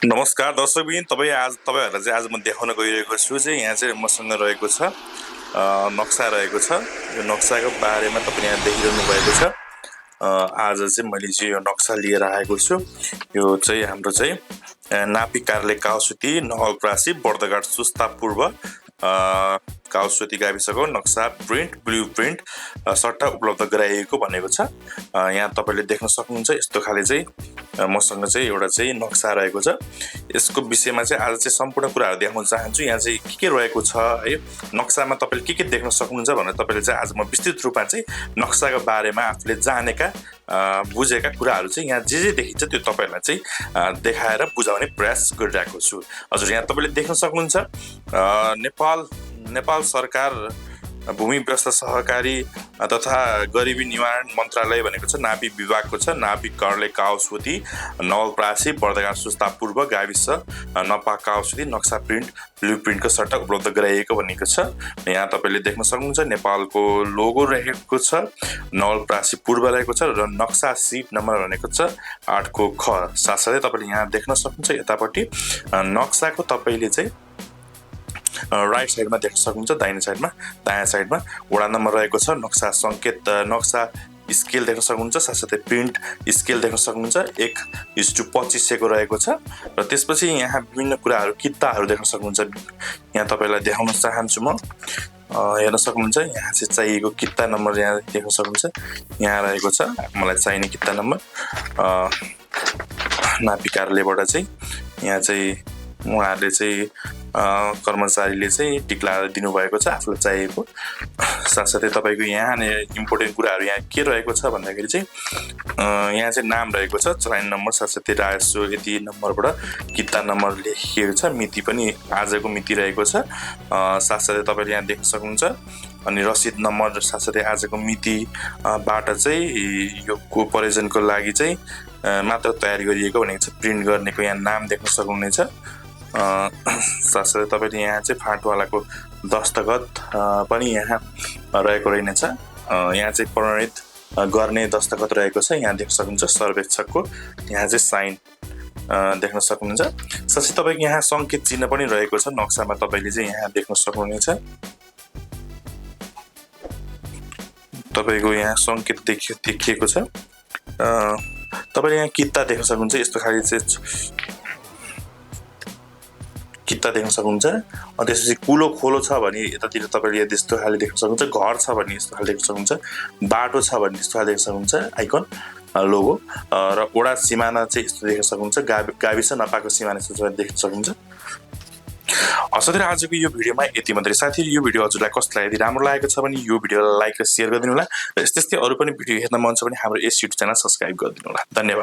नमस्कार दर्शकबिन तपाईहरुलाई चाहिँ आज म देखाउन गइरहेको छु चाहिँ यहाँ चाहिँ मसँग रहेको छ नक्सा रहेको छ। यो नक्साको बारेमा तपाईले यहाँ देखिरहनु भएको छ। आज चाहिँ मैले चाहिँ यो नक्सा लिएर आएको छु। यो चाहिँ हाम्रो चाहिँ नापी कार्यालय कावसोती नवलपरासी बर्दघाट सुस्ता पूर्व कावसोती गाविसको नक्सा प्रिन्ट ब्लू प्रिन्ट सट्टा उपलब्ध गराइएको भनेको छ। यहाँ तपाईले देख्न सक्नुहुन्छ यस्तो खाले चाहिँ मसँग चाहिँ एउटा चाहिँ नक्सा रहेको छ। यसको विषयमा चाहिँ आज चाहिँ सम्पूर्ण कुराहरु देखाउन चाहन्छु। यहाँ चाहिँ के रहेको छ है, नक्सामा तपाईले के देख्न सक्नुहुन्छ भनेर तपाईले चाहिँ आज म विस्तृत रूपमा चाहिँ नक्साको बारेमा आफूले जानेका बुझेका कुराहरु चाहिँ यहाँ जे देखिन्छ त्यो तपाईहरुलाई चाहिँ देखाएर बुझाउने प्रयास गरिरहेको छु। हजुर यहाँ तपाईले देख्न सक्नुहुन्छ नेपाल सरकार भूमि व्यवस्था सहकारी तथा गरिबी निवारण मन्त्रालय भनेको छ नापी विभागको छ। नापी कार्यालय कावसोती नवलपरासी बर्दघाट सुस्ता पूर्व गाविस नपा कावसोती नक्सा प्रिन्ट ब्लू प्रिन्टको सट्टा उपलब्ध गराइएको भनेको छ। यहाँ तपाईले देख्न सक्नुहुन्छ नेपालको लोगो रहेको छ, नवलपरासी पूर्व रहेको छ र नक्सा सिट नम्बर भनेको छ 8 को ख। साथसाथै तपाईले यहाँ देख्न सक्नुहुन्छ यतापट्टि नक्साको तपाईले चाहिँ राइट साइडमा देख्न सक्नुहुन्छ, दाहिने साइडमा दायाँ साइडमा वडा नम्बर रहेको छ। नक्सा संकेत नक्सा स्केल देख्न सक्नुहुन्छ, साथसाथै प्रिन्ट स्केल देख्न सक्नुहुन्छ 1:2500 को रहेको छ। र त्यसपछि यहाँ विभिन्न कुराहरु किताहरु देख्न सक्नुहुन्छ। यहाँ तपाईलाई देखाउन चाहन्छु म, हेर्न सक्नुहुन्छ यहाँ चाहिँ चाहिएको किता नम्बर यहाँ देख्न सक्नुहुन्छ। यहाँ रहेको छ मलाई चाहिने किता नम्बर नापी कार्यालयबाट चाहिँ यहाँ चाहिँ उहाँहरुले चाहिँ कर्मचारीले चाहिँ टिक्ला दिनुभएको छ आफूलाई चाहिएको। साथसाथै तपाईको यहाँ इम्पोर्टेन्ट कुराहरु यहाँ के रहेको छ भन्दाखेरि चाहिँ यहाँ चाहिँ नाम रहेको छ, चलान नम्बर, साथसाथै राजस्व यति नम्बरबाट किता नम्बर लेखिएको छ, मिति पनि आजको मिति रहेको छ। साथसाथै तपाईले यहाँ देख्न सक्नुहुन्छ अनि रसिद नम्बर साथसाथै आजको मिति बाट चाहिँ यो कोपरेजनको लागि चाहिँ मात्र तयारी गरिएको भनेको छ। प्रिन्ट गर्नेको यहाँ नाम देख्न सक्नुहुनेछ। साथसाथै तपाईले यहाँ चाहिँ फाँटवालाको दस्तखत पनि यहाँ रहेको रहेछ। यहाँ चाहिँ प्रणीत गर्ने दस्तखत रहेको छ। यहाँ देख्न सक्नुहुन्छ सर्वेक्षकको यहाँ चाहिँ साइन देख्न सक्नुहुन्छ। साथै तपाईको यहाँ संकेत चिन्ह पनि रहेको छ नक्सामा, तपाईले चाहिँ यहाँ देख्न सक्नुहुनेछ। तपाईको यहाँ संकेत देखिएको छ। तपाईले यहाँ किता देख्न सक्नुहुन्छ, यस्तो खाली चाहिँ किता देख्न सक्नुहुन्छ। अनि त्यसपछि कुलो खोलो छ भने यतातिर तपाईले यस्तो खाली देख्न सक्नुहुन्छ, घर छ भने यस्तो खाली देख्न सक्नुहुन्छ, बाटो छ भने यस्तो खाली देख्न सक्नुहुन्छ आइकन लोगो, र वडा सिमाना चाहिँ यस्तो देख्न सक्नुहुन्छ, गाविस नपाको सिमाना यस्तो देख्न सक्नुहुन्छ। असोधर आजको यो भिडियोमा यति मात्रै। साथीहरु यो भिडियो हजुरलाई कस्तो लाग्यो, यदि राम्रो लागेको छ भने यो भिडियोलाई लाइक र शेयर गरिदिनु होला। र यस्तै अरु पनि भिडियो हेर्न मन छ भने हाम्रो यस युट्युब च्यानल सब्स्क्राइब गरिदिनु होला। धन्यवाद।